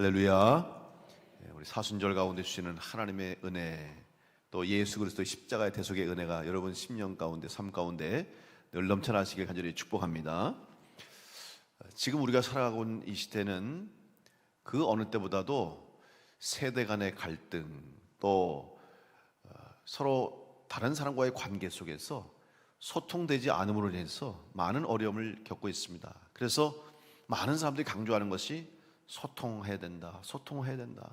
할렐루야. 우리 사순절 가운데 주시는 하나님의 은혜, 또 예수 그리스도의 십자가의 대속의 은혜가 여러분 심령 가운데, 삶 가운데 늘 넘쳐나시길 간절히 축복합니다. 지금 우리가 살아가고 있는 이 시대는 그 어느 때보다도 세대 간의 갈등, 또 서로 다른 사람과의 관계 속에서 소통되지 않음으로 인해서 많은 어려움을 겪고 있습니다. 그래서 많은 사람들이 강조하는 것이 소통해야 된다, 소통해야 된다,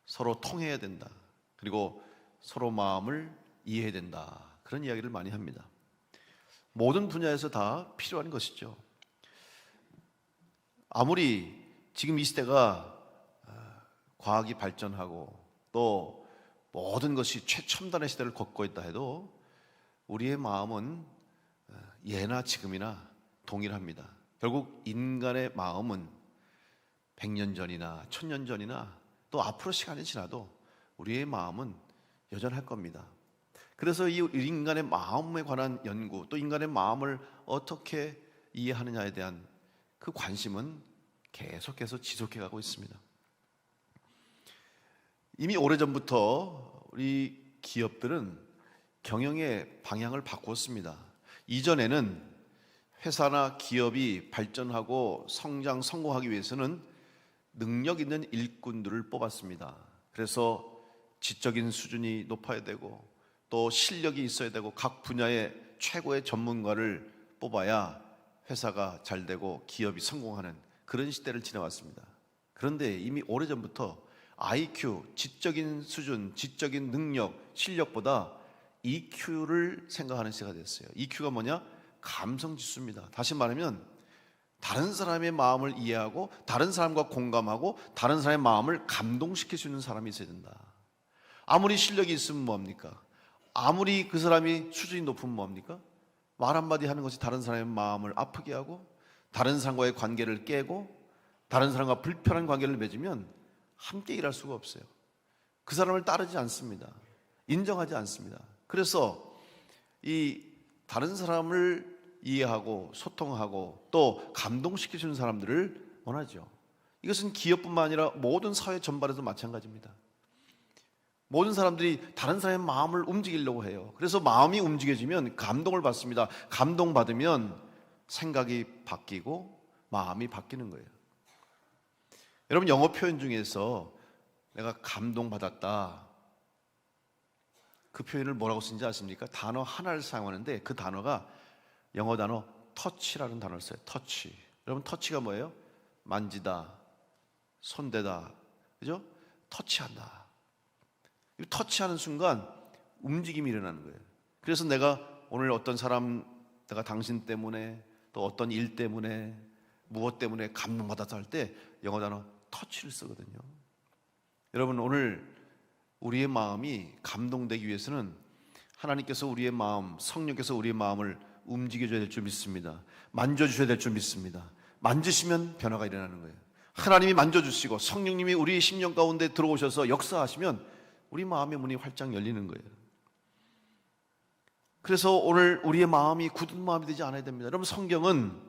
서로 통해야 된다, 그리고 서로 마음을 이해해야 된다, 그런 이야기를 많이 합니다. 모든 분야에서 다 필요한 것이죠. 아무리 지금 이 시대가 과학이 발전하고 또 모든 것이 최첨단의 시대를 걷고 있다 해도 우리의 마음은 예나 지금이나 동일합니다. 결국 인간의 마음은 100년 전이나 1000년 전이나 또 앞으로 시간이 지나도 우리의 마음은 여전할 겁니다. 그래서 이 인간의 마음에 관한 연구, 또 인간의 마음을 어떻게 이해하느냐에 대한 그 관심은 계속해서 지속해가고 있습니다. 이미 오래전부터 우리 기업들은 경영의 방향을 바꾸었습니다. 이전에는 회사나 기업이 발전하고 성공하기 위해서는 능력 있는 일꾼들을 뽑았습니다. 그래서 지적인 수준이 높아야 되고 또 실력이 있어야 되고 각 분야의 최고의 전문가를 뽑아야 회사가 잘 되고 기업이 성공하는 그런 시대를 지나왔습니다. 그런데 이미 오래전부터 IQ, 지적인 수준, 지적인 능력, 실력보다 EQ를 생각하는 시대가 됐어요. EQ가 뭐냐? 감성지수입니다. 다시 말하면 다른 사람의 마음을 이해하고 다른 사람과 공감하고 다른 사람의 마음을 감동시킬 수 있는 사람이 있어야 된다. 아무리 실력이 있으면 뭡니까? 아무리 그 사람이 수준이 높으면 뭡니까? 말 한마디 하는 것이 다른 사람의 마음을 아프게 하고 다른 사람과의 관계를 깨고 다른 사람과 불편한 관계를 맺으면 함께 일할 수가 없어요. 그 사람을 따르지 않습니다. 인정하지 않습니다. 그래서 이 다른 사람을 이해하고 소통하고 또 감동시킬 수 있는 사람들을 원하죠. 이것은 기업뿐만 아니라 모든 사회 전반에도 마찬가지입니다. 모든 사람들이 다른 사람의 마음을 움직이려고 해요. 그래서 마음이 움직여지면 감동을 받습니다. 감동받으면 생각이 바뀌고 마음이 바뀌는 거예요. 여러분, 영어 표현 중에서 내가 감동받았다, 그 표현을 뭐라고 쓰는지 아십니까? 단어 하나를 사용하는데 그 단어가 영어 단어 터치라는 단어를 써요. 터치. 여러분, 터치가 뭐예요? 만지다, 손대다, 그죠? 터치한다. 이 터치하는 순간 움직임이 일어나는 거예요. 그래서 내가 오늘 어떤 사람, 내가 당신 때문에 또 어떤 일 때문에 무엇 때문에 감동받았다 할 때 영어 단어 터치를 쓰거든요. 여러분, 오늘 우리의 마음이 감동되기 위해서는 하나님께서 우리의 마음, 성령께서 우리의 마음을 움직여줘야 될 줄 믿습니다. 만져주셔야 될 줄 믿습니다. 만지시면 변화가 일어나는 거예요. 하나님이 만져주시고 성령님이 우리 심령 가운데 들어오셔서 역사하시면 우리 마음의 문이 활짝 열리는 거예요. 그래서 오늘 우리의 마음이 굳은 마음이 되지 않아야 됩니다. 여러분, 성경은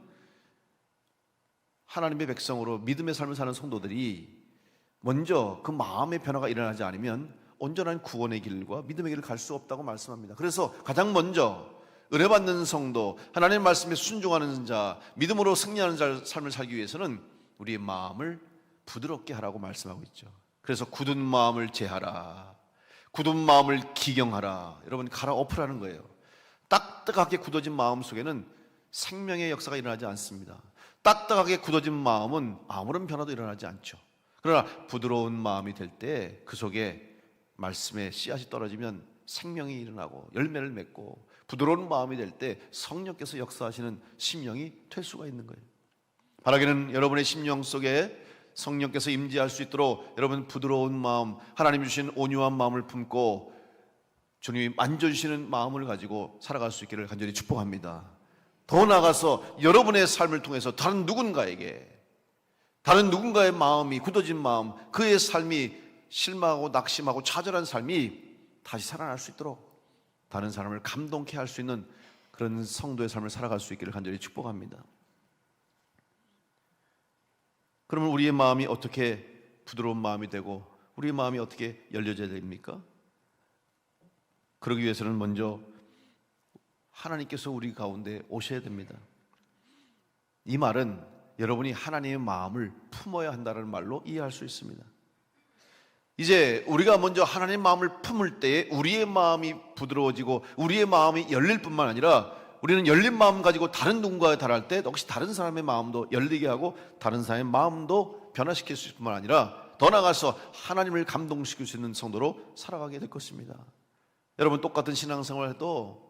하나님의 백성으로 믿음의 삶을 사는 성도들이 먼저 그 마음의 변화가 일어나지 않으면 온전한 구원의 길과 믿음의 길을 갈 수 없다고 말씀합니다. 그래서 가장 먼저 은혜 받는 성도, 하나님의 말씀에 순종하는 자, 믿음으로 승리하는 자 삶을 살기 위해서는 우리의 마음을 부드럽게 하라고 말씀하고 있죠. 그래서 굳은 마음을 제하라, 굳은 마음을 기경하라. 여러분, 갈아엎으라는 거예요. 딱딱하게 굳어진 마음 속에는 생명의 역사가 일어나지 않습니다. 딱딱하게 굳어진 마음은 아무런 변화도 일어나지 않죠. 그러나 부드러운 마음이 될 때 그 속에 말씀의 씨앗이 떨어지면 생명이 일어나고 열매를 맺고, 부드러운 마음이 될 때 성령께서 역사하시는 심령이 될 수가 있는 거예요. 바라기는 여러분의 심령 속에 성령께서 임재할 수 있도록 여러분 부드러운 마음, 하나님 주신 온유한 마음을 품고 주님이 만져주시는 마음을 가지고 살아갈 수 있기를 간절히 축복합니다. 더 나아가서 여러분의 삶을 통해서 다른 누군가의 마음이 굳어진 마음, 그의 삶이 실망하고 낙심하고 좌절한 삶이 다시 살아날 수 있도록 다른 사람을 감동케 할 수 있는 그런 성도의 삶을 살아갈 수 있기를 간절히 축복합니다. 그러면 우리의 마음이 어떻게 부드러운 마음이 되고 우리의 마음이 어떻게 열려져야 됩니까? 그러기 위해서는 먼저 하나님께서 우리 가운데 오셔야 됩니다. 이 말은 여러분이 하나님의 마음을 품어야 한다는 말로 이해할 수 있습니다. 이제 우리가 먼저 하나님의 마음을 품을 때에 우리의 마음이 부드러워지고 우리의 마음이 열릴 뿐만 아니라 우리는 열린 마음 가지고 다른 누군가에 달할 때 역시 다른 사람의 마음도 열리게 하고 다른 사람의 마음도 변화시킬 수 있을 뿐만 아니라 더 나아가서 하나님을 감동시킬 수 있는 성도로 살아가게 될 것입니다. 여러분, 똑같은 신앙생활을 해도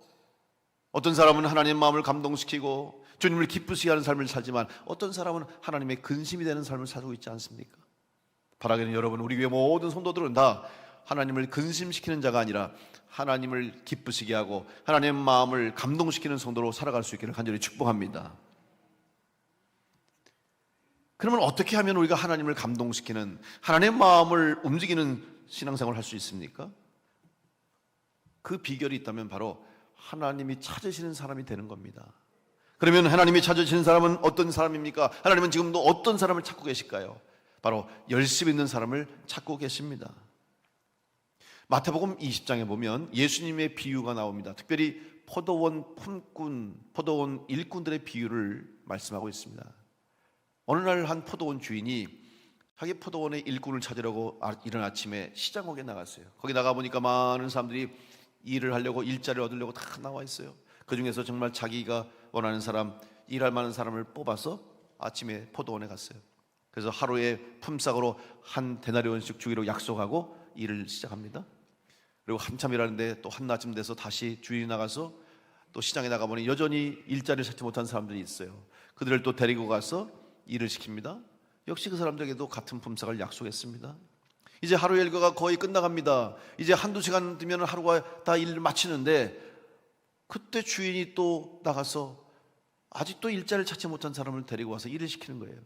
어떤 사람은 하나님의 마음을 감동시키고 주님을 기쁘시게 하는 삶을 살지만 어떤 사람은 하나님의 근심이 되는 삶을 살고 있지 않습니까? 바라기는 여러분, 우리 교회 모든 성도들은 다 하나님을 근심시키는 자가 아니라 하나님을 기쁘시게 하고 하나님의 마음을 감동시키는 성도로 살아갈 수 있기를 간절히 축복합니다. 그러면 어떻게 하면 우리가 하나님을 감동시키는 하나님의 마음을 움직이는 신앙생활을 할 수 있습니까? 그 비결이 있다면 바로 하나님이 찾으시는 사람이 되는 겁니다. 그러면 하나님이 찾으시는 사람은 어떤 사람입니까? 하나님은 지금도 어떤 사람을 찾고 계실까요? 바로 열심 있는 사람을 찾고 계십니다. 마태복음 20장에 보면 예수님의 비유가 나옵니다. 특별히 포도원 품꾼, 포도원 일꾼들의 비유를 말씀하고 있습니다. 어느 날 한 포도원 주인이 자기 포도원의 일꾼을 찾으려고 이른 아침에 시장옥에 나갔어요. 거기 나가보니까 많은 사람들이 일을 하려고, 일자리를 얻으려고 다 나와 있어요. 그 중에서 정말 자기가 원하는 사람, 일할 만한 사람을 뽑아서 아침에 포도원에 갔어요. 그래서 하루에 품삯으로 한 데나리온씩 주기로 약속하고 일을 시작합니다. 그리고 한참 일하는데 또 한낮쯤 돼서 다시 주인이 나가서 또 시장에 나가보니 여전히 일자리를 찾지 못한 사람들이 있어요. 그들을 또 데리고 가서 일을 시킵니다. 역시 그 사람들에게도 같은 품삯을 약속했습니다. 이제 하루 일과가 거의 끝나갑니다. 이제 한두 시간 되면 하루가 다 일을 마치는데 그때 주인이 또 나가서 아직도 일자리를 찾지 못한 사람을 데리고 와서 일을 시키는 거예요.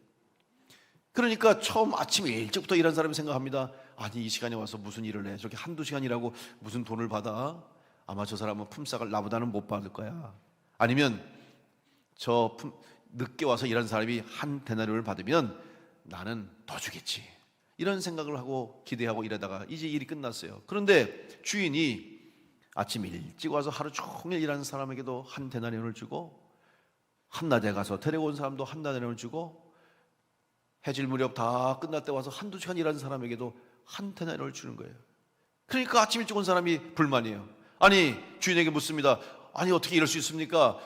그러니까 처음 아침에 일찍부터 일한 사람이 생각합니다. 아니, 이 시간에 와서 무슨 일을 해? 저렇게 한두 시간 일하고 무슨 돈을 받아? 아마 저 사람은 품삯을 나보다는 못 받을 거야. 아니면 늦게 와서 일한 사람이 한 데나리온을 받으면 나는 더 주겠지. 이런 생각을 하고 기대하고 일하다가 이제 일이 끝났어요. 그런데 주인이 아침 일찍 와서 하루 종일 일하는 사람에게도 한 데나리온을 주고 한낮에 가서 데려온 사람도 한 데나리온을 주고 해질 무렵 다 끝날 때 와서 한두 시간 일하는 사람에게도 한 데나리온을 주는 거예요. 그러니까 아침 일찍 온 사람이 불만이에요. 아니, 주인에게 묻습니다. 아니, 어떻게 이럴 수 있습니까?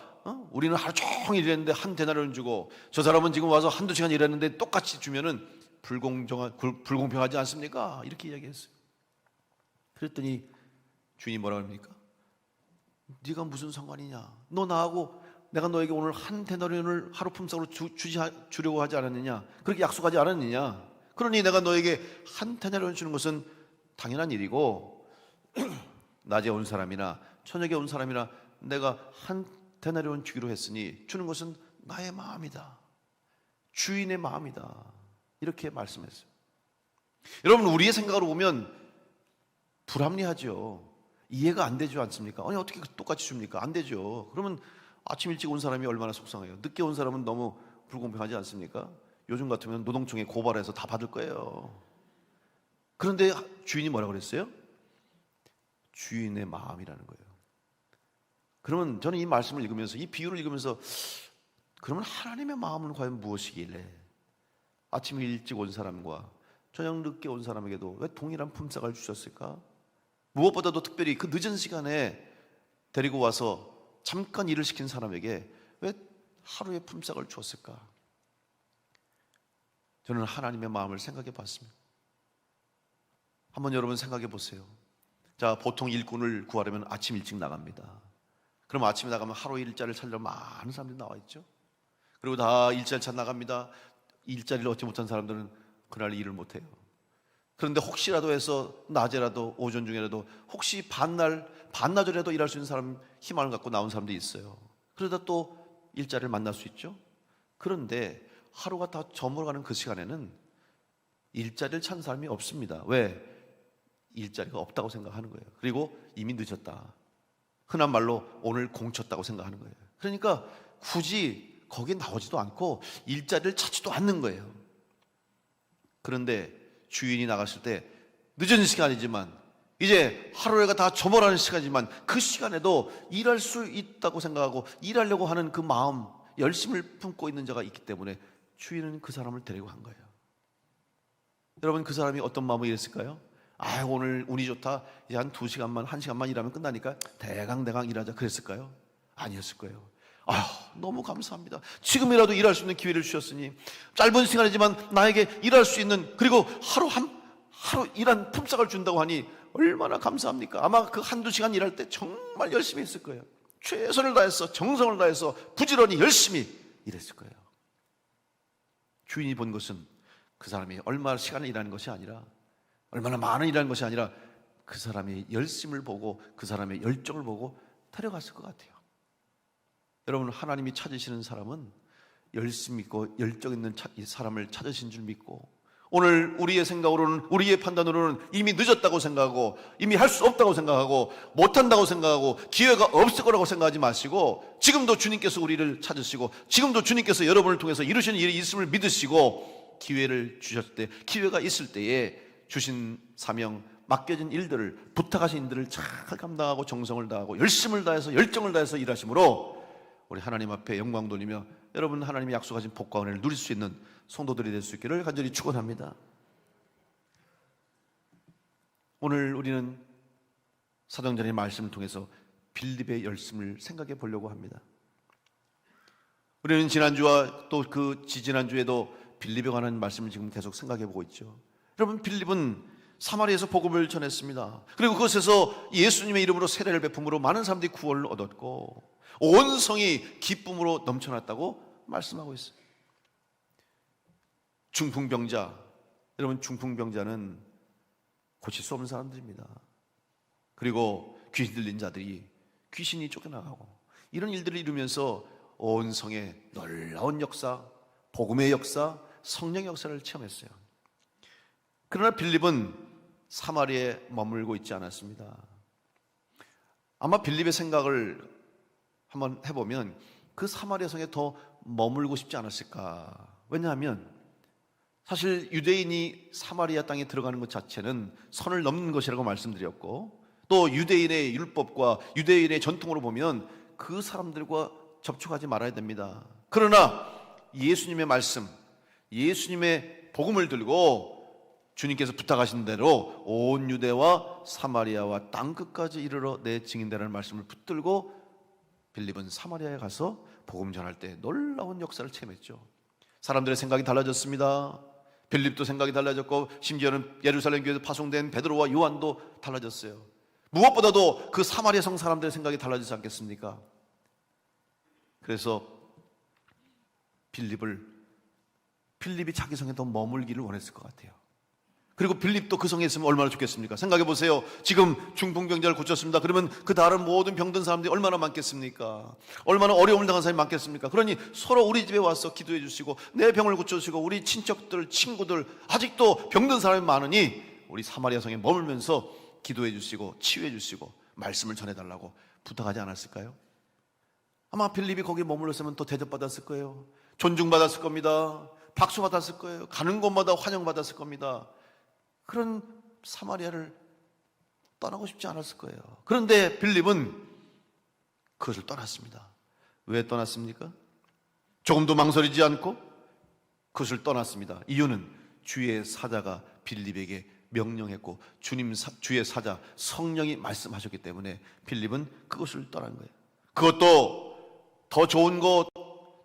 우리는 하루 종일 일했는데 한 데나리온 주고 저 사람은 지금 와서 한두 시간 일했는데 똑같이 주면은 불공평하지 않습니까? 이렇게 이야기했어요. 그랬더니 주인이 뭐라고 합니까? 네가 무슨 상관이냐? 너 나하고 내가 너에게 오늘 한 데나리온을 하루 품삯으로 주려고 하지 않았느냐? 그렇게 약속하지 않았느냐? 그러니 내가 너에게 한 데나리온 주는 것은 당연한 일이고 낮에 온 사람이나 저녁에 온 사람이나 내가 한 데나리온 주기로 했으니 주는 것은 나의 마음이다. 주인의 마음이다. 이렇게 말씀했어요. 여러분, 우리의 생각으로 보면 불합리하죠. 이해가 안 되지 않습니까? 아니, 어떻게 똑같이 줍니까? 안 되죠. 그러면 아침 일찍 온 사람이 얼마나 속상해요. 늦게 온 사람은 너무 불공평하지 않습니까? 요즘 같으면 노동청에 고발해서 다 받을 거예요. 그런데 주인이 뭐라고 그랬어요? 주인의 마음이라는 거예요. 그러면 저는 이 말씀을 읽으면서, 이 비유를 읽으면서, 그러면 하나님의 마음은 과연 무엇이길래 아침 일찍 온 사람과 저녁 늦게 온 사람에게도 왜 동일한 품삯을 주셨을까? 무엇보다도 특별히 그 늦은 시간에 데리고 와서 잠깐 일을 시킨 사람에게 왜 하루의 품삯을 주었을까? 저는 하나님의 마음을 생각해 봤습니다. 한번 여러분 생각해 보세요. 자, 보통 일꾼을 구하려면 아침 일찍 나갑니다. 그럼 아침에 나가면 하루 일자리를 찾으러 많은 사람들이 나와 있죠. 그리고 다 일자리를 찾아 나갑니다. 일자리를 얻지 못한 사람들은 그날 일을 못해요. 그런데 혹시라도 해서 낮에라도 오전 중에라도 혹시 반나절이라도 일할 수 있는 사람, 희망을 갖고 나온 사람들이 있어요. 그러다 또 일자리를 만날 수 있죠. 그런데 하루가 다 저물어가는 그 시간에는 일자리를 찾는 사람이 없습니다. 왜? 일자리가 없다고 생각하는 거예요. 그리고 이미 늦었다. 흔한 말로 오늘 공쳤다고 생각하는 거예요. 그러니까 굳이 거기에 나오지도 않고 일자리를 찾지도 않는 거예요. 그런데 주인이 나갔을 때 늦은 시간이지만 이제 하루가 다 저물어가는 시간이지만 그 시간에도 일할 수 있다고 생각하고 일하려고 하는 그 마음, 열심을 품고 있는 자가 있기 때문에 주인은 그 사람을 데리고 간 거예요. 여러분, 그 사람이 어떤 마음으로 일했을까요? 오늘 운이 좋다, 이제 한 2시간만 1시간만 일하면 끝나니까 대강 일하자, 그랬을까요? 아니었을 거예요. 너무 감사합니다. 지금이라도 일할 수 있는 기회를 주셨으니, 짧은 시간이지만 나에게 일할 수 있는, 그리고 하루 일한 품삯을 준다고 하니 얼마나 감사합니까? 아마 그 1-2시간 일할 때 정말 열심히 했을 거예요. 최선을 다해서, 정성을 다해서 부지런히 열심히 일했을 거예요. 주인이 본 것은 그 사람이 얼마나 시간을 일하는 것이 아니라, 얼마나 많은 일하는 것이 아니라 그 사람의 열심을 보고 그 사람의 열정을 보고 데려갔을 것 같아요. 여러분, 하나님이 찾으시는 사람은 열심 있고 열정 있는 사람을 찾으신 줄 믿고, 오늘 우리의 생각으로는, 우리의 판단으로는 이미 늦었다고 생각하고, 이미 할 수 없다고 생각하고, 못한다고 생각하고, 기회가 없을 거라고 생각하지 마시고, 지금도 주님께서 우리를 찾으시고, 지금도 주님께서 여러분을 통해서 이루시는 일이 있음을 믿으시고, 기회를 주셨을 때, 기회가 있을 때에 주신 사명, 맡겨진 일들을, 부탁하신 일들을 잘 감당하고 정성을 다하고 열심을 다해서, 열정을 다해서 일하심으로 우리 하나님 앞에 영광 돌리며 여러분, 하나님이 약속하신 복과 은혜를 누릴 수 있는 성도들이 될 수 있기를 간절히 축원합니다. 오늘 우리는 사도행전의 말씀을 통해서 빌립의 열심을 생각해 보려고 합니다. 우리는 지난주와 또 그 지지난주에도 빌립에 관한 말씀을 지금 계속 생각해 보고 있죠. 여러분, 빌립은 사마리아에서 복음을 전했습니다. 그리고 그것에서 예수님의 이름으로 세례를 베품으로 많은 사람들이 구원을 얻었고 온 성이 기쁨으로 넘쳐났다고 말씀하고 있어요. 중풍병자, 여러분, 중풍병자는 고칠 수 없는 사람들입니다. 그리고 귀신 들린 자들이 귀신이 쫓겨나가고 이런 일들을 이루면서 온 성에 놀라운 역사, 복음의 역사, 성령의 역사를 체험했어요. 그러나 빌립은 사마리아에 머물고 있지 않았습니다. 아마 빌립의 생각을 한번 해보면 그 사마리아 성에 더 머물고 싶지 않았을까. 왜냐하면 사실 유대인이 사마리아 땅에 들어가는 것 자체는 선을 넘는 것이라고 말씀드렸고, 또 유대인의 율법과 유대인의 전통으로 보면 그 사람들과 접촉하지 말아야 됩니다. 그러나 예수님의 말씀, 예수님의 복음을 들고 주님께서 부탁하신 대로 온 유대와 사마리아와 땅끝까지 이르러 내 증인되라는 말씀을 붙들고 빌립은 사마리아에 가서 복음 전할 때 놀라운 역사를 체험했죠. 사람들의 생각이 달라졌습니다. 빌립도 생각이 달라졌고, 심지어는 예루살렘 교회에서 파송된 베드로와 요한도 달라졌어요. 무엇보다도 그 사마리아 성 사람들의 생각이 달라지지 않겠습니까? 그래서 빌립이 자기 성에 더 머물기를 원했을 것 같아요. 그리고 빌립도 그 성에 있으면 얼마나 좋겠습니까? 생각해 보세요. 지금 중풍병자를 고쳤습니다. 그러면 그 다른 모든 병든 사람들이 얼마나 많겠습니까? 얼마나 어려움을 당한 사람이 많겠습니까? 그러니 서로 우리 집에 와서 기도해 주시고 내 병을 고쳐주시고, 우리 친척들, 친구들 아직도 병든 사람이 많으니 우리 사마리아 성에 머물면서 기도해 주시고 치유해 주시고 말씀을 전해달라고 부탁하지 않았을까요? 아마 빌립이 거기에 머물렀으면 또 대접받았을 거예요. 존중받았을 겁니다. 박수받았을 거예요. 가는 곳마다 환영받았을 겁니다. 그런 사마리아를 떠나고 싶지 않았을 거예요. 그런데 빌립은 그것을 떠났습니다. 왜 떠났습니까? 조금도 망설이지 않고 그것을 떠났습니다. 이유는 주의 사자가 빌립에게 명령했고 주의 사자 성령이 말씀하셨기 때문에 빌립은 그것을 떠난 거예요. 그것도 더 좋은 곳,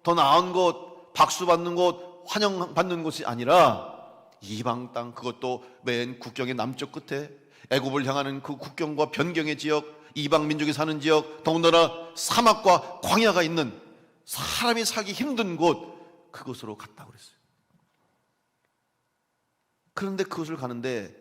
더 나은 곳, 박수 받는 곳, 환영받는 곳이 아니라 이방 땅, 그것도 맨 국경의 남쪽 끝에 애굽을 향하는 그 국경과 변경의 지역, 이방 민족이 사는 지역, 더군다나 사막과 광야가 있는 사람이 살기 힘든 곳, 그곳으로 갔다고 그랬어요. 그런데 그것을 가는데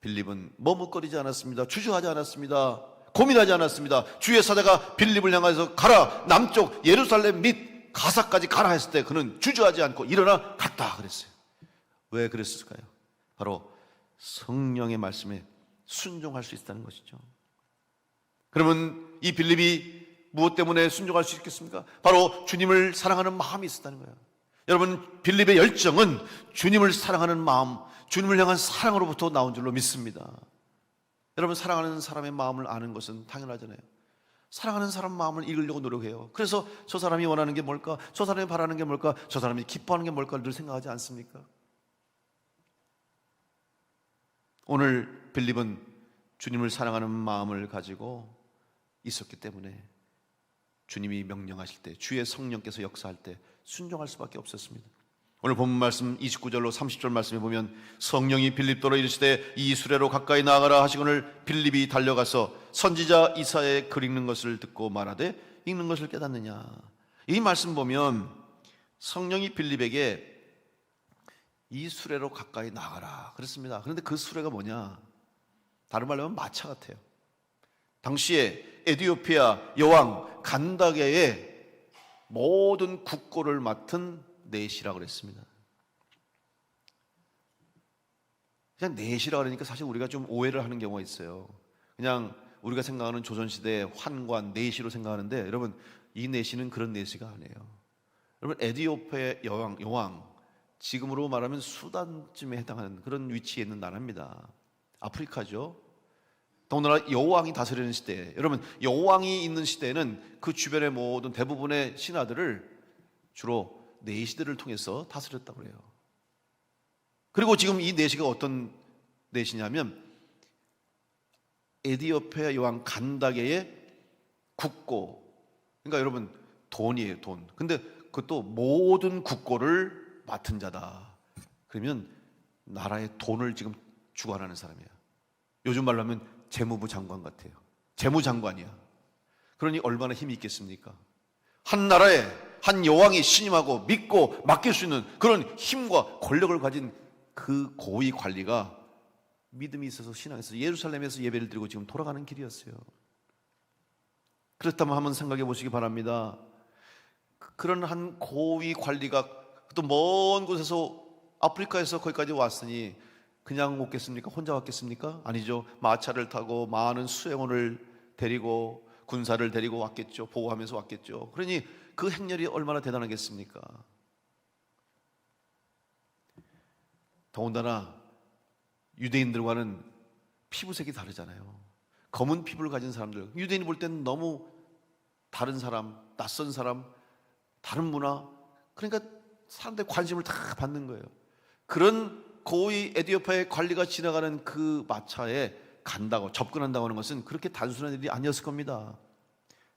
빌립은 머뭇거리지 않았습니다. 주저하지 않았습니다. 고민하지 않았습니다. 주의 사자가 빌립을 향해서 가라, 남쪽 예루살렘 및 가사까지 가라 했을 때 그는 주저하지 않고 일어나 갔다 그랬어요. 왜 그랬을까요? 바로 성령의 말씀에 순종할 수 있다는 것이죠. 그러면 이 빌립이 무엇 때문에 순종할 수 있겠습니까? 바로 주님을 사랑하는 마음이 있었다는 거예요. 여러분, 빌립의 열정은 주님을 사랑하는 마음, 주님을 향한 사랑으로부터 나온 줄로 믿습니다. 여러분, 사랑하는 사람의 마음을 아는 것은 당연하잖아요. 사랑하는 사람 마음을 읽으려고 노력해요. 그래서 저 사람이 원하는 게 뭘까? 저 사람이 바라는 게 뭘까? 저 사람이 기뻐하는 게 뭘까? 늘 생각하지 않습니까? 오늘 빌립은 주님을 사랑하는 마음을 가지고 있었기 때문에 주님이 명령하실 때, 주의 성령께서 역사할 때 순종할 수밖에 없었습니다. 오늘 본문 말씀 29절로 30절 말씀에 보면 성령이 빌립더러 이르시되 이 수레로 가까이 나아가라 하시거늘 빌립이 달려가서 선지자 이사야의 글 읽는 것을 듣고 말하되 읽는 것을 깨닫느냐. 이 말씀 보면 성령이 빌립에게 이 수레로 가까이 나가라 그랬습니다. 그런데 그 수레가 뭐냐? 다른 말로 하면 마차 같아요. 당시에 에티오피아 여왕 간다게의 모든 국고를 맡은 넷이라고 그랬습니다. 그냥 넷이라고 그러니까 사실 우리가 좀 오해를 하는 경우가 있어요. 그냥 우리가 생각하는 조선시대의 환관 넷이로 생각하는데, 여러분, 이 넷이는 그런 넷이가 아니에요. 여러분, 에티오피아의 여왕, 지금으로 말하면 수단쯤에 해당하는 그런 위치에 있는 나라입니다. 아프리카죠. 더군다나 여왕이 다스리는 시대에, 여러분, 여왕이 있는 시대에는 그 주변의 모든 대부분의 신하들을 주로 내시들을 통해서 다스렸다고 그래요. 그리고 지금 이 내시가 어떤 내시냐면 에티오피아 여왕 간다게의 국고, 그러니까 여러분 돈이에요, 돈. 근데 그것도 모든 국고를 맡은 자다. 그러면 나라의 돈을 지금 주관하는 사람이야. 요즘 말로 하면 재무부 장관 같아요. 재무장관이야. 그러니 얼마나 힘이 있겠습니까? 한 나라에 한 여왕이 신임하고 믿고 맡길 수 있는 그런 힘과 권력을 가진 그 고위 관리가 믿음이 있어서 신앙에서 예루살렘에서 예배를 드리고 지금 돌아가는 길이었어요. 그렇다면 한번 생각해 보시기 바랍니다. 그런 한 고위 관리가 또 먼 곳에서 아프리카에서 거기까지 왔으니 그냥 오겠습니까? 혼자 왔겠습니까? 아니죠. 마차를 타고 많은 수행원을 데리고 군사를 데리고 왔겠죠. 보호하면서 왔겠죠. 그러니 그 행렬이 얼마나 대단하겠습니까? 더군다나 유대인들과는 피부색이 다르잖아요. 검은 피부를 가진 사람들, 유대인이 볼 때는 너무 다른 사람, 낯선 사람, 다른 문화, 그러니까 사람들의 관심을 다 받는 거예요. 그런 고위 에티오피아의 관리가 지나가는 그 마차에 간다고, 접근한다고 하는 것은 그렇게 단순한 일이 아니었을 겁니다.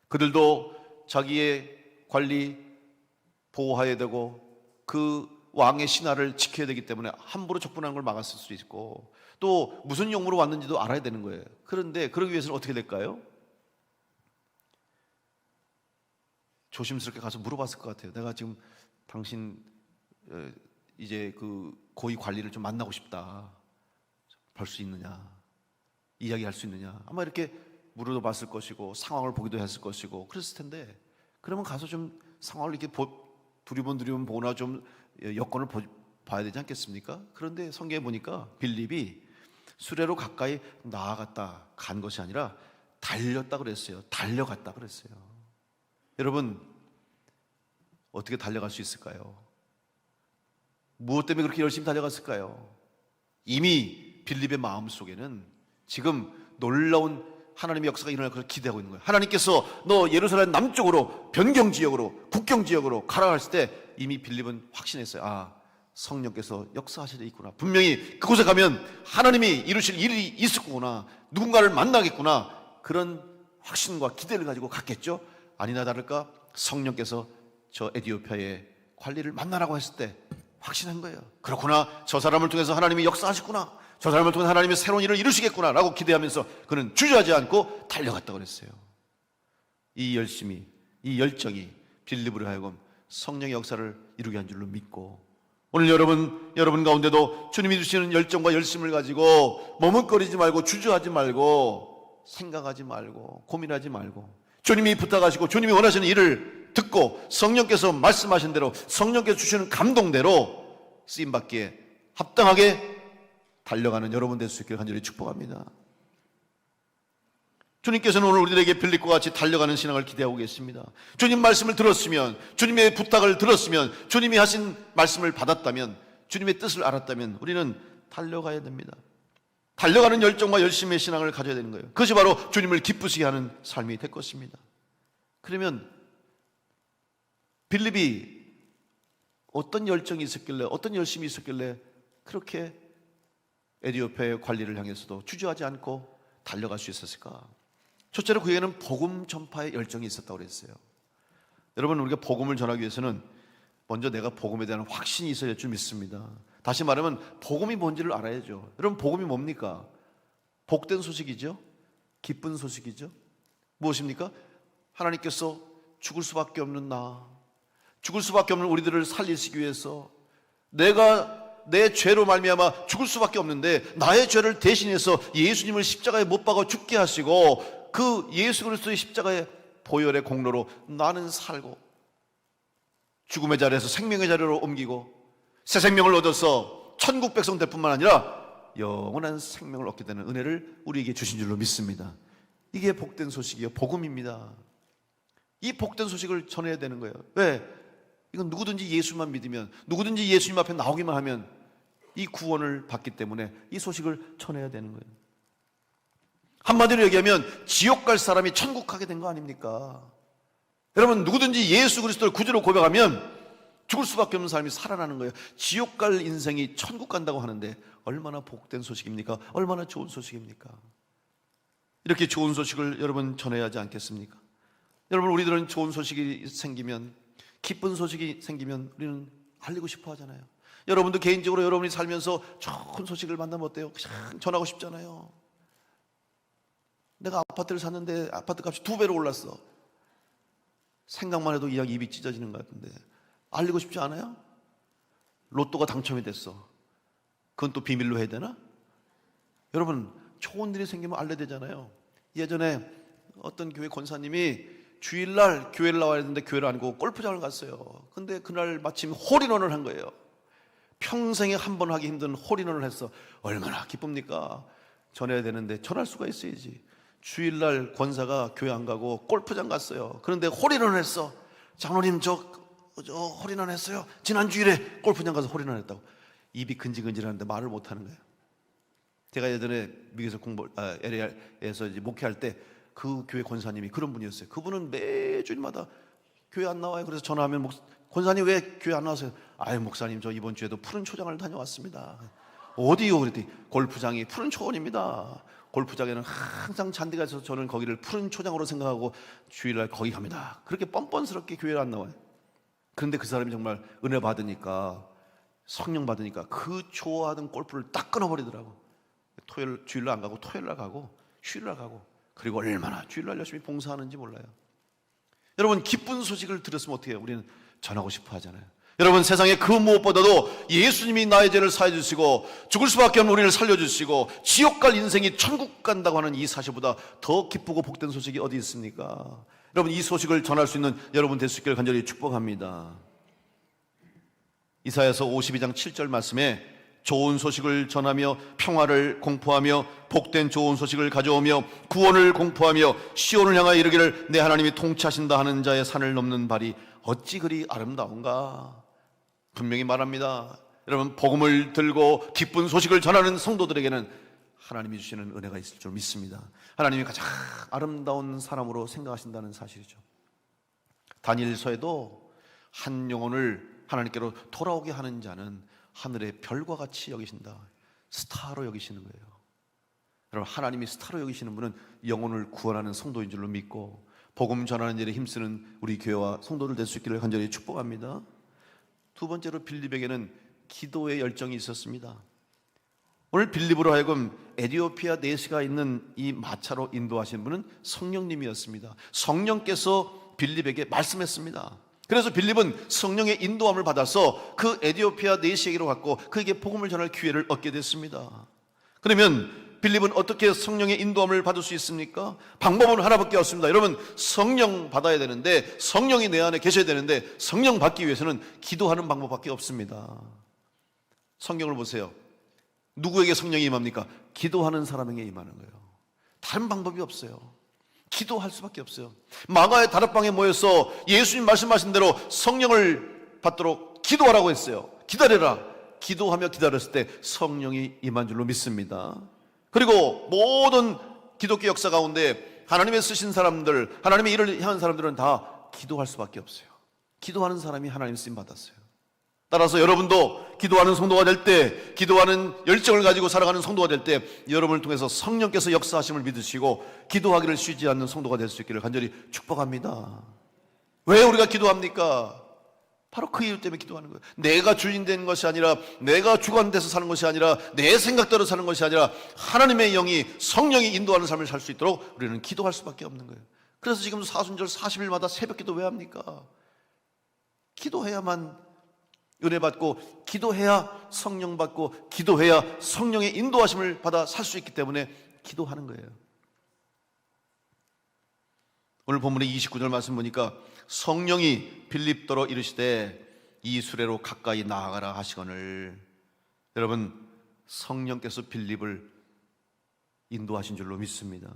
그들도 자기의 관리 보호해야 되고 그 왕의 신하를 지켜야 되기 때문에 함부로 접근하는 걸 막았을 수도 있고, 또 무슨 용무로 왔는지도 알아야 되는 거예요. 그런데 그러기 위해서는 어떻게 될까요? 조심스럽게 가서 물어봤을 것 같아요. 내가 지금 당신 이제 그 고위 관리를 좀 만나고 싶다. 볼 수 있느냐? 이야기할 수 있느냐? 아마 이렇게 물어봤을 것이고 상황을 보기도 했을 것이고 그랬을 텐데, 그러면 가서 좀 상황을 이렇게 두리번 보거나 좀 여건을 봐야 되지 않겠습니까? 그런데 성경에 보니까 빌립이 수레로 가까이 나아갔다 간 것이 아니라 달렸다 그랬어요. 달려갔다 그랬어요. 여러분, 어떻게 달려갈 수 있을까요? 무엇 때문에 그렇게 열심히 달려갔을까요? 이미 빌립의 마음속에는 지금 놀라운 하나님의 역사가 일어날 것을 기대하고 있는 거예요. 하나님께서 너 예루살렘 남쪽으로 변경지역으로 국경지역으로 가라 했을 때 이미 빌립은 확신했어요. 아, 성령께서 역사하실 때 있구나. 분명히 그곳에 가면 하나님이 이루실 일이 있을 거구나. 누군가를 만나겠구나. 그런 확신과 기대를 가지고 갔겠죠. 아니나 다를까 성령께서 저 에티오피아의 관리를 만나라고 했을 때 확신한 거예요. 그렇구나. 저 사람을 통해서 하나님이 역사하셨구나. 저 사람을 통해서 하나님이 새로운 일을 이루시겠구나 라고 기대하면서 그는 주저하지 않고 달려갔다고 그랬어요. 이 열심이, 이 열정이 빌립으로 하여금 성령의 역사를 이루게 한 줄로 믿고, 오늘 여러분 가운데도 주님이 주시는 열정과 열심을 가지고 머뭇거리지 말고 주저하지 말고 생각하지 말고 고민하지 말고 주님이 부탁하시고 주님이 원하시는 일을 듣고 성령께서 말씀하신 대로 성령께서 주시는 감동대로 쓰임받기에 합당하게 달려가는 여러분 될 수 있기를 간절히 축복합니다. 주님께서는 오늘 우리들에게 빌립과 같이 달려가는 신앙을 기대하고 계십니다. 주님 말씀을 들었으면, 주님의 부탁을 들었으면, 주님이 하신 말씀을 받았다면, 주님의 뜻을 알았다면 우리는 달려가야 됩니다. 달려가는 열정과 열심의 신앙을 가져야 되는 거예요. 그것이 바로 주님을 기쁘시게 하는 삶이 될 것입니다. 그러면 빌립이 어떤 열정이 있었길래, 어떤 열심이 있었길래 그렇게 에디오피아의 관리를 향해서도 주저하지 않고 달려갈 수 있었을까? 첫째로 그에게는 복음 전파의 열정이 있었다고 그랬어요. 여러분, 우리가 복음을 전하기 위해서는 먼저 내가 복음에 대한 확신이 있어야 할 줄 믿습니다. 다시 말하면 복음이 뭔지를 알아야죠. 여러분, 복음이 뭡니까? 복된 소식이죠. 기쁜 소식이죠. 무엇입니까? 하나님께서 죽을 수밖에 없는 나, 죽을 수밖에 없는 우리들을 살리시기 위해서 내가 내 죄로 말미암아 죽을 수밖에 없는데 나의 죄를 대신해서 예수님을 십자가에 못 박아 죽게 하시고 그 예수 그리스도의 십자가의 보혈의 공로로 나는 살고 죽음의 자리에서 생명의 자리로 옮기고 새 생명을 얻어서 천국 백성 될 뿐만 아니라 영원한 생명을 얻게 되는 은혜를 우리에게 주신 줄로 믿습니다. 이게 복된 소식이에요. 복음입니다. 이 복된 소식을 전해야 되는 거예요. 왜? 이건 누구든지 예수만 믿으면, 누구든지 예수님 앞에 나오기만 하면 이 구원을 받기 때문에 이 소식을 전해야 되는 거예요. 한마디로 얘기하면 지옥 갈 사람이 천국 가게 된 거 아닙니까? 여러분, 누구든지 예수 그리스도를 구주로 고백하면 죽을 수밖에 없는 사람이 살아나는 거예요. 지옥 갈 인생이 천국 간다고 하는데 얼마나 복된 소식입니까? 얼마나 좋은 소식입니까? 이렇게 좋은 소식을 여러분 전해야 하지 않겠습니까? 여러분, 우리들은 좋은 소식이 생기면, 기쁜 소식이 생기면 우리는 알리고 싶어 하잖아요. 여러분도 개인적으로 여러분이 살면서 좋은 소식을 만나면 어때요? 그냥 전하고 싶잖아요. 내가 아파트를 샀는데 아파트 값이 2배로 올랐어. 생각만 해도 이야기 입이 찢어지는 것 같은데 알리고 싶지 않아요? 로또가 당첨이 됐어. 그건 또 비밀로 해야 되나? 여러분, 좋은 일이 생기면 알려야 되잖아요. 예전에 어떤 교회 권사님이 주일날 교회를 나와야 되는데 교회를 안 가고 골프장을 갔어요. 근데 그날 마침 홀인원을 한 거예요. 평생에 한 번 하기 힘든 홀인원을 했어. 얼마나 기쁩니까? 전해야 되는데 전할 수가 있어야지. 주일날 권사가 교회 안 가고 골프장 갔어요. 그런데 홀인원을 했어. 장로님, 저 홀인원 했어요. 지난 주일에 골프장 가서 홀인원 했다고. 입이 근질근질하는데 말을 못 하는 거예요. 제가 예전에 미국에서 LA에서 이제 목회할 때 그 교회 권사님이 그런 분이었어요. 그분은 매주일마다 교회 안 나와요. 그래서 전화하면 권사님 왜 교회 안 나와서요? 아유, 목사님, 저 이번 주에도 푸른 초장을 다녀왔습니다. 어디요? 그랬더니 골프장이 푸른 초원입니다. 골프장에는 항상 잔디가 있어서 저는 거기를 푸른 초장으로 생각하고 주일날 거기 갑니다. 그렇게 뻔뻔스럽게 교회를 안 나와요. 그런데 그 사람이 정말 은혜 받으니까, 성령 받으니까 그 좋아하던 골프를 딱 끊어버리더라고. 주일날 안 가고 토요일날 가고 휴일날 가고, 그리고 얼마나 주일날 열심히 봉사하는지 몰라요. 여러분, 기쁜 소식을 들었으면 어떻게 해요? 우리는 전하고 싶어 하잖아요. 여러분, 세상에 그 무엇보다도 예수님이 나의 죄를 사해 주시고 죽을 수밖에 없는 우리를 살려주시고 지옥 갈 인생이 천국 간다고 하는 이 사실보다 더 기쁘고 복된 소식이 어디 있습니까? 여러분, 이 소식을 전할 수 있는 여러분 될 수 있기를 간절히 축복합니다. 이사야서 52장 7절 말씀에 좋은 소식을 전하며 평화를 공포하며 복된 좋은 소식을 가져오며 구원을 공포하며 시온을 향하여 이르기를 내 하나님이 통치하신다 하는 자의 산을 넘는 발이 어찌 그리 아름다운가. 분명히 말합니다. 여러분, 복음을 들고 기쁜 소식을 전하는 성도들에게는 하나님이 주시는 은혜가 있을 줄 믿습니다. 하나님이 가장 아름다운 사람으로 생각하신다는 사실이죠. 다니엘서에도 한 영혼을 하나님께로 돌아오게 하는 자는 하늘의 별과 같이 여기신다. 스타로 여기시는 거예요. 여러분, 하나님이 스타로 여기시는 분은 영혼을 구원하는 성도인 줄로 믿고 복음 전하는 일에 힘쓰는 우리 교회와 성도들 될 수 있기를 간절히 축복합니다. 두 번째로 빌립에게는 기도의 열정이 있었습니다. 오늘 빌립으로 하여금 에디오피아 내시가 있는 이 마차로 인도하신 분은 성령님이었습니다. 성령께서 빌립에게 말씀했습니다. 그래서 빌립은 성령의 인도함을 받아서 그 에디오피아 내시에게로 갔고 그에게 복음을 전할 기회를 얻게 됐습니다. 그러면 빌립은 어떻게 성령의 인도함을 받을 수 있습니까? 방법은 하나밖에 없습니다. 여러분, 성령 받아야 되는데, 성령이 내 안에 계셔야 되는데, 성령 받기 위해서는 기도하는 방법밖에 없습니다. 성경을 보세요. 누구에게 성령이 임합니까? 기도하는 사람에게 임하는 거예요. 다른 방법이 없어요. 기도할 수밖에 없어요. 마가의 다락방에 모여서 예수님 말씀하신 대로 성령을 받도록 기도하라고 했어요. 기다려라. 기도하며 기다렸을 때 성령이 임한 줄로 믿습니다. 그리고 모든 기독교 역사 가운데 하나님의 쓰신 사람들, 하나님의 일을 한 사람들은 다 기도할 수밖에 없어요. 기도하는 사람이 하나님 쓰임 받았어요. 따라서 여러분도 기도하는 성도가 될 때, 기도하는 열정을 가지고 살아가는 성도가 될 때 여러분을 통해서 성령께서 역사하심을 믿으시고 기도하기를 쉬지 않는 성도가 될 수 있기를 간절히 축복합니다. 왜 우리가 기도합니까? 바로 그 이유 때문에 기도하는 거예요. 내가 주인 되는 것이 아니라, 내가 주관돼서 사는 것이 아니라, 내 생각대로 사는 것이 아니라 하나님의 영이, 성령이 인도하는 삶을 살 수 있도록 우리는 기도할 수밖에 없는 거예요. 그래서 지금 사순절 40일마다 새벽 기도 왜 합니까? 기도해야만 은혜 받고, 기도해야 성령 받고, 기도해야 성령의 인도하심을 받아 살 수 있기 때문에 기도하는 거예요. 오늘 본문의 29절 말씀 보니까 성령이 빌립더러 이르시되 이 수레로 가까이 나아가라 하시거늘. 여러분, 성령께서 빌립을 인도하신 줄로 믿습니다.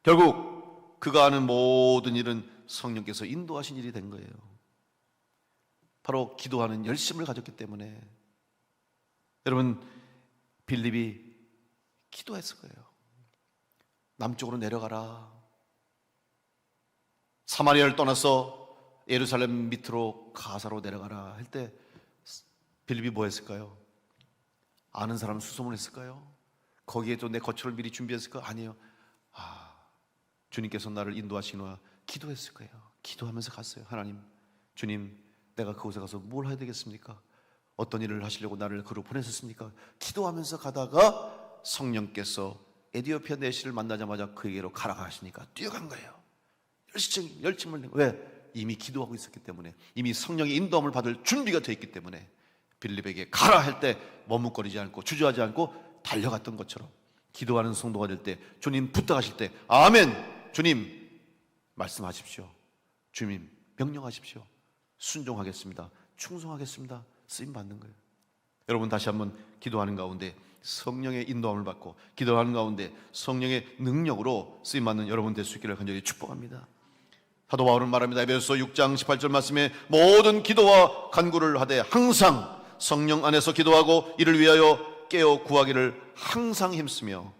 결국 그가 하는 모든 일은 성령께서 인도하신 일이 된 거예요. 바로 기도하는 열심을 가졌기 때문에. 여러분, 빌립이 기도했을 거예요. 남쪽으로 내려가라. 사마리아를 떠나서 예루살렘 밑으로 가사로 내려가라 할 때 빌립이 뭐 했을까요? 아는 사람 수소문했을까요? 거기에 또 내 거처를 미리 준비했을까? 아니에요. 주님께서 나를 인도하시노라 기도했을 거예요. 기도하면서 갔어요. 하나님, 주님, 내가 그곳에 가서 뭘 해야 되겠습니까? 어떤 일을 하시려고 나를 그로 보내셨습니까? 기도하면서 가다가 성령께서 에디오피아 내시를 만나자마자 그에게로 가라 하시니까 뛰어간 거예요. 열심을 낸 거예요. 왜? 이미 기도하고 있었기 때문에, 이미 성령의 인도함을 받을 준비가 되어 있기 때문에 빌립에게 가라 할 때 머뭇거리지 않고 주저하지 않고 달려갔던 것처럼 기도하는 성도가 될 때, 주님 부탁하실 때 아멘, 주님 말씀하십시오, 주님 명령하십시오, 순종하겠습니다, 충성하겠습니다, 쓰임 받는 거예요. 여러분, 다시 한번 기도하는 가운데 성령의 인도함을 받고 기도하는 가운데 성령의 능력으로 쓰임 받는 여러분 될 수 있기를 간절히 축복합니다. 사도 바울은 말합니다. 에베소서 6장 18절 말씀에 모든 기도와 간구를 하되 항상 성령 안에서 기도하고 이를 위하여 깨어 구하기를 항상 힘쓰며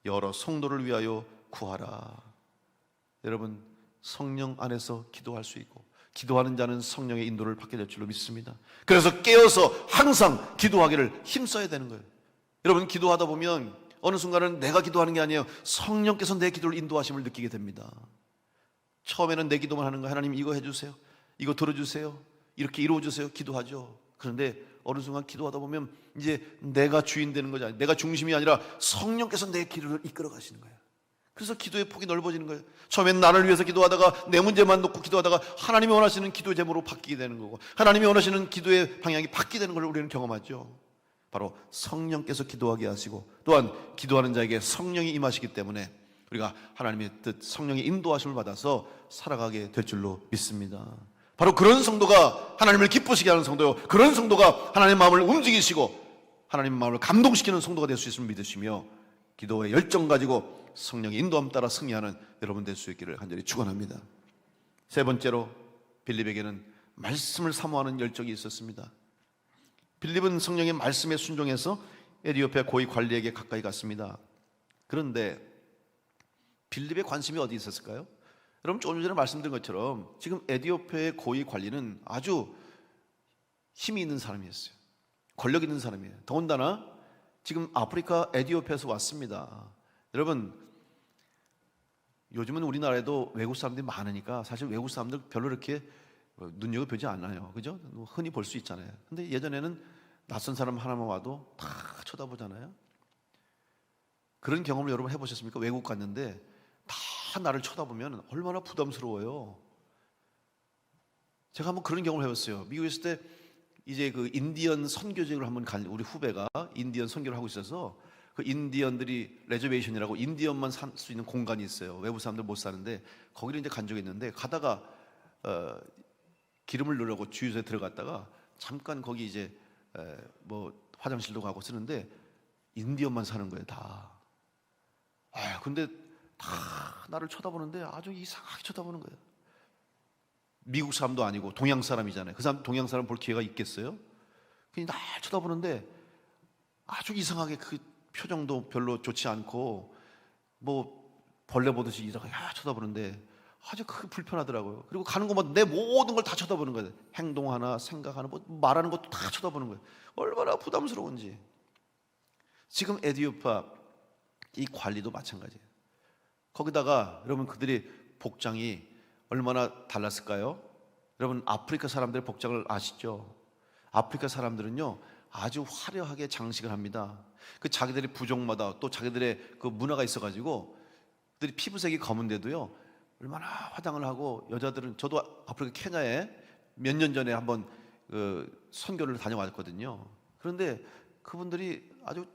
여러 성도를 위하여 구하라. 여러분, 성령 안에서 기도할 수 있고 기도하는 자는 성령의 인도를 받게 될 줄로 믿습니다. 그래서 깨어서 항상 기도하기를 힘써야 되는 거예요. 여러분, 기도하다 보면 어느 순간은 내가 기도하는 게 아니에요. 성령께서 내 기도를 인도하심을 느끼게 됩니다. 처음에는 내 기도만 하는 거예요. 하나님 이거 해주세요, 이거 들어주세요, 이렇게 이루어주세요, 기도하죠. 그런데 어느 순간 기도하다 보면 이제 내가 주인 되는 거지, 내가 중심이 아니라 성령께서 내 기도를 이끌어 가시는 거예요. 그래서 기도의 폭이 넓어지는 거예요. 처음엔 나를 위해서 기도하다가 내 문제만 놓고 기도하다가 하나님이 원하시는 기도의 제목으로 바뀌게 되는 거고, 하나님이 원하시는 기도의 방향이 바뀌게 되는 걸 우리는 경험하죠. 바로 성령께서 기도하게 하시고 또한 기도하는 자에게 성령이 임하시기 때문에 우리가 하나님의 뜻, 성령의 인도하심을 받아서 살아가게 될 줄로 믿습니다. 바로 그런 성도가 하나님을 기쁘시게 하는 성도요, 그런 성도가 하나님의 마음을 움직이시고 하나님의 마음을 감동시키는 성도가 될 수 있음을 믿으시며 기도의 열정 가지고 성령의 인도함 따라 승리하는 여러분 될 수 있기를 간절히 축원합니다. 세 번째로, 빌립에게는 말씀을 사모하는 열정이 있었습니다. 빌립은 성령의 말씀에 순종해서 에디오피아 고위 관리에게 가까이 갔습니다. 그런데 빌립의 관심이 어디 있었을까요? 여러분, 조금 전에 말씀드린 것처럼 지금 에디오피아의 고위 관리는 아주 힘이 있는 사람이었어요. 권력 있는 사람이에요. 더군다나 지금 아프리카 에디오피아에서 왔습니다. 여러분, 요즘은 우리나라에도 외국 사람들이 많으니까 사실 외국 사람들 별로 이렇게 눈여겨보지 않아요. 그죠? 흔히 볼 수 있잖아요. 근데 예전에는 낯선 사람 하나만 와도 다 쳐다보잖아요. 그런 경험을 여러분 해보셨습니까? 외국 갔는데 다 나를 쳐다보면 얼마나 부담스러워요. 제가 한번 그런 경험을 해봤어요. 미국에 있을 때 이제 그 인디언 선교직을 한번 간 우리 후배가 인디언 선교를 하고 있어서 그 인디언들이 레저베이션이라고 인디언만 살 수 있는 공간이 있어요. 외부 사람들 못 사는데 거기를 이제 간 적이 있는데 가다가 기름을 넣으려고 주유소에 들어갔다가 잠깐 거기 이제 뭐 화장실도 가고 쓰는데 인디언만 사는 거예요, 다. 근데 다 나를 쳐다보는데 아주 이상하게 쳐다보는 거예요. 미국 사람도 아니고 동양 사람이잖아요. 그 사람 동양 사람 볼 기회가 있겠어요? 그냥 날 쳐다보는데 아주 이상하게 그 표정도 별로 좋지 않고 뭐 벌레 보듯이 이렇게 쳐다보는데 아주 그 불편하더라고요. 그리고 가는 곳마다 내 모든 걸 다 쳐다보는 거예요. 행동하나 생각하나 뭐 말하는 것도 다 쳐다보는 거예요. 얼마나 부담스러운지. 지금 에디오피아 이 관리도 마찬가지예요. 거기다가 여러분 그들의 복장이 얼마나 달랐을까요? 여러분 아프리카 사람들의 복장을 아시죠? 아프리카 사람들은요 아주 화려하게 장식을 합니다. 그 자기들의 부족마다 또 자기들의 그 문화가 있어가지고 그들이 피부색이 검은데도요 얼마나 화장을 하고, 여자들은, 저도 아프리카 케냐에 몇 년 전에 한번 그 선교를 다녀왔거든요. 그런데 그분들이 아주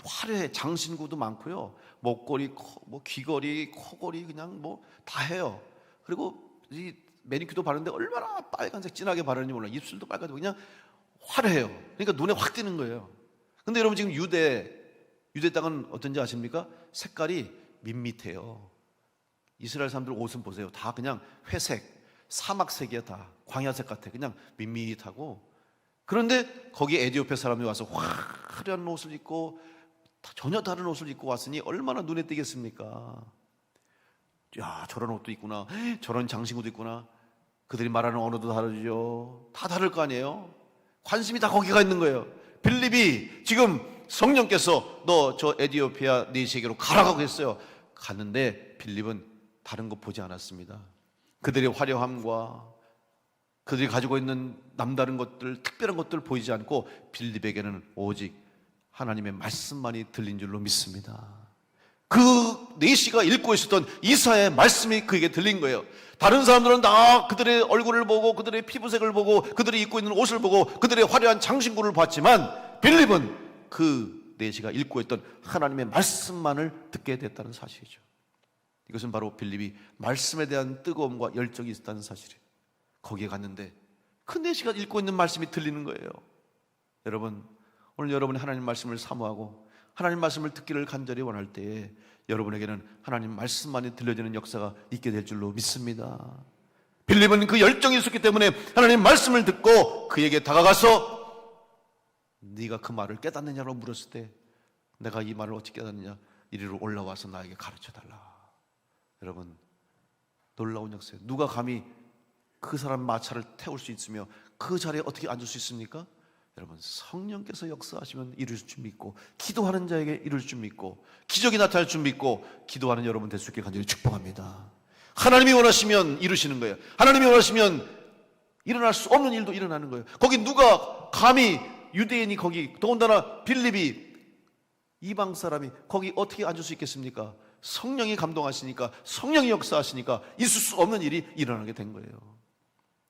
화려해. 장신구도 많고요, 목걸이, 뭐 귀걸이, 코걸이 그냥 뭐 다 해요. 그리고 이 매니큐도 바르는데 얼마나 빨간색 진하게 바르는지 몰라요. 입술도 빨갛고 그냥 화려해요. 그러니까 눈에 확 띄는 거예요. 근데 여러분 지금 유대 땅은 어떤지 아십니까? 색깔이 밋밋해요. 이스라엘 사람들 옷은 보세요. 다 그냥 회색, 사막색이야. 다 광야색 같아. 그냥 밋밋하고. 그런데 거기 에디오피아 사람이 와서 화려한 옷을 입고 전혀 다른 옷을 입고 왔으니 얼마나 눈에 띄겠습니까? 야, 저런 옷도 있구나, 저런 장신구도 있구나. 그들이 말하는 언어도 다르죠. 다 다를 거 아니에요. 관심이 다 거기가 있는 거예요. 빌립이 지금 성령께서 너 저 에디오피아 네시에게로 가라고 했어요. 갔는데 빌립은 다른 거 보지 않았습니다. 그들의 화려함과 그들이 가지고 있는 남다른 것들, 특별한 것들 보이지 않고 빌립에게는 오직 하나님의 말씀만이 들린 줄로 믿습니다. 그 네시가 읽고 있었던 이사야의 말씀이 그에게 들린 거예요. 다른 사람들은 다 그들의 얼굴을 보고 그들의 피부색을 보고 그들이 입고 있는 옷을 보고 그들의 화려한 장신구를 봤지만 빌립은 그 네시가 읽고 있던 하나님의 말씀만을 듣게 됐다는 사실이죠. 이것은 바로 빌립이 말씀에 대한 뜨거움과 열정이 있었다는 사실이에요. 거기에 갔는데 그 네시가 읽고 있는 말씀이 들리는 거예요. 여러분, 오늘 여러분이 하나님 말씀을 사모하고 하나님 말씀을 듣기를 간절히 원할 때에 여러분에게는 하나님 말씀만이 들려지는 역사가 있게 될 줄로 믿습니다. 빌립은 그 열정이 있었기 때문에 하나님 말씀을 듣고 그에게 다가가서 네가 그 말을 깨닫느냐고 물었을 때 내가 이 말을 어떻게 깨닫느냐, 이리로 올라와서 나에게 가르쳐달라. 여러분, 놀라운 역사예요. 누가 감히 그 사람 마차를 태울 수 있으며 그 자리에 어떻게 앉을 수 있습니까? 여러분, 성령께서 역사하시면 이룰 줄 믿고, 기도하는 자에게 이룰 줄 믿고, 기적이 나타날 줄 믿고 기도하는 여러분 될 수 있게 간절히 축복합니다. 하나님이 원하시면 이루시는 거예요. 하나님이 원하시면 일어날 수 없는 일도 일어나는 거예요. 거기 누가 감히, 유대인이 거기, 더군다나 빌립이, 이방 사람이 거기 어떻게 앉을 수 있겠습니까? 성령이 감동하시니까, 성령이 역사하시니까 있을 수 없는 일이 일어나게 된 거예요.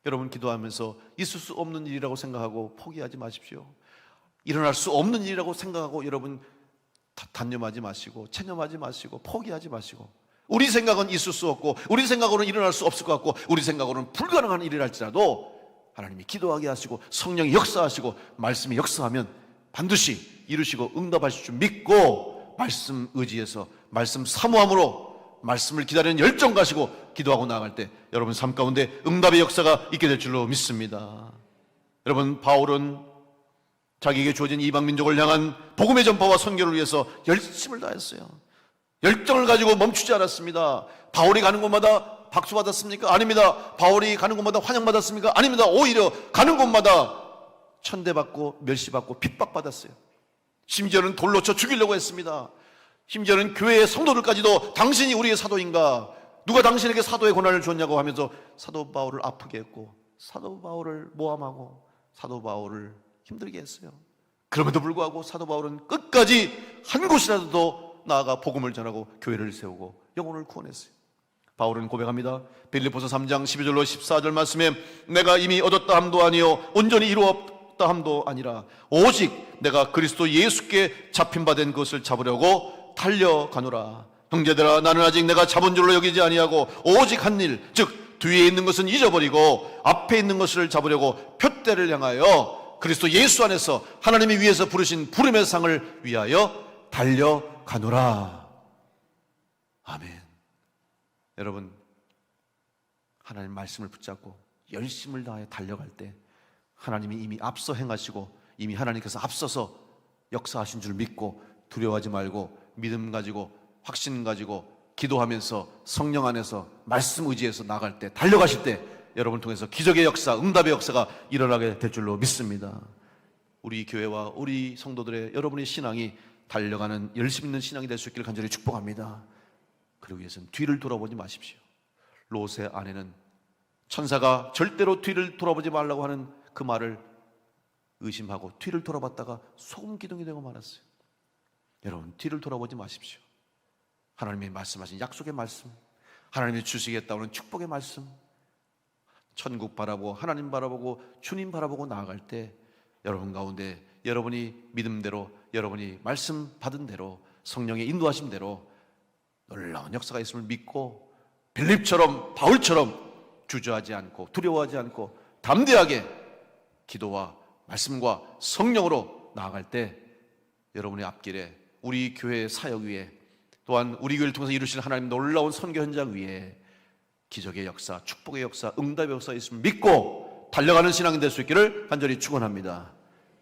여러분, 기도하면서 있을 수 없는 일이라고 생각하고 포기하지 마십시오. 일어날 수 없는 일이라고 생각하고 여러분 단념하지 마시고 체념하지 마시고 포기하지 마시고, 우리 생각은 있을 수 없고 우리 생각으로는 일어날 수 없을 것 같고 우리 생각으로는 불가능한 일이랄지라도 하나님이 기도하게 하시고 성령이 역사하시고 말씀이 역사하면 반드시 이루시고 응답하실 줄 믿고, 말씀 의지해서 말씀 사모함으로 말씀을 기다리는 열정 가지고 기도하고 나아갈 때 여러분 삶 가운데 응답의 역사가 있게 될 줄로 믿습니다. 여러분, 바울은 자기에게 주어진 이방 민족을 향한 복음의 전파와 선교를 위해서 열심을 다했어요. 열정을 가지고 멈추지 않았습니다. 바울이 가는 곳마다 박수 받았습니까? 아닙니다. 바울이 가는 곳마다 환영받았습니까? 아닙니다. 오히려 가는 곳마다 천대받고 멸시받고 핍박받았어요. 심지어는 돌로 쳐 죽이려고 했습니다. 심지어는 교회의 성도들까지도 당신이 우리의 사도인가? 누가 당신에게 사도의 권한을 줬냐고 하면서 사도 바울을 아프게 했고, 사도 바울을 모함하고 사도 바울을 힘들게 했어요. 그럼에도 불구하고 사도 바울은 끝까지 한 곳이라도 더 나아가 복음을 전하고 교회를 세우고 영혼을 구원했어요. 바울은 고백합니다. 빌립보서 3장 12절로 14절 말씀에 내가 이미 얻었다 함도 아니요 온전히 이루었다 함도 아니라 오직 내가 그리스도 예수께 잡힌 바 된 것을 잡으려고 달려가노라. 형제들아, 나는 아직 내가 잡은 줄로 여기지 아니하고 오직 한 일, 즉 뒤에 있는 것은 잊어버리고 앞에 있는 것을 잡으려고 표대를 향하여 그리스도 예수 안에서 하나님이 위에서 부르신 부름의 상을 위하여 달려가노라. 아멘. 여러분, 하나님 말씀을 붙잡고 열심을 다해 달려갈 때 하나님이 이미 앞서 행하시고 이미 하나님께서 앞서서 역사하신 줄 믿고 두려워하지 말고 믿음 가지고 확신 가지고 기도하면서 성령 안에서 말씀 의지해서 나갈 때, 달려가실 때 여러분을 통해서 기적의 역사, 응답의 역사가 일어나게 될 줄로 믿습니다. 우리 교회와 우리 성도들의 여러분의 신앙이 달려가는 열심 있는 신앙이 될 수 있기를 간절히 축복합니다. 그러기 위해서는 뒤를 돌아보지 마십시오. 롯의 아내는 천사가 절대로 뒤를 돌아보지 말라고 하는 그 말을 의심하고 뒤를 돌아봤다가 소금 기둥이 되고 말았어요. 여러분, 뒤를 돌아보지 마십시오. 하나님이 말씀하신 약속의 말씀, 하나님이 주시겠다는 축복의 말씀, 천국 바라보고 하나님 바라보고 주님 바라보고 나아갈 때 여러분 가운데 여러분이 믿음대로, 여러분이 말씀 받은 대로, 성령의 인도하심 대로 놀라운 역사가 있음을 믿고 빌립처럼, 바울처럼 주저하지 않고 두려워하지 않고 담대하게 기도와 말씀과 성령으로 나아갈 때 여러분의 앞길에, 우리 교회의 사역 위에, 또한 우리 교회를 통해서 이루시는 하나님 놀라운 선교 현장 위에 기적의 역사, 축복의 역사, 응답의 역사가 있음을 믿고 달려가는 신앙이 될 수 있기를 간절히 축원합니다.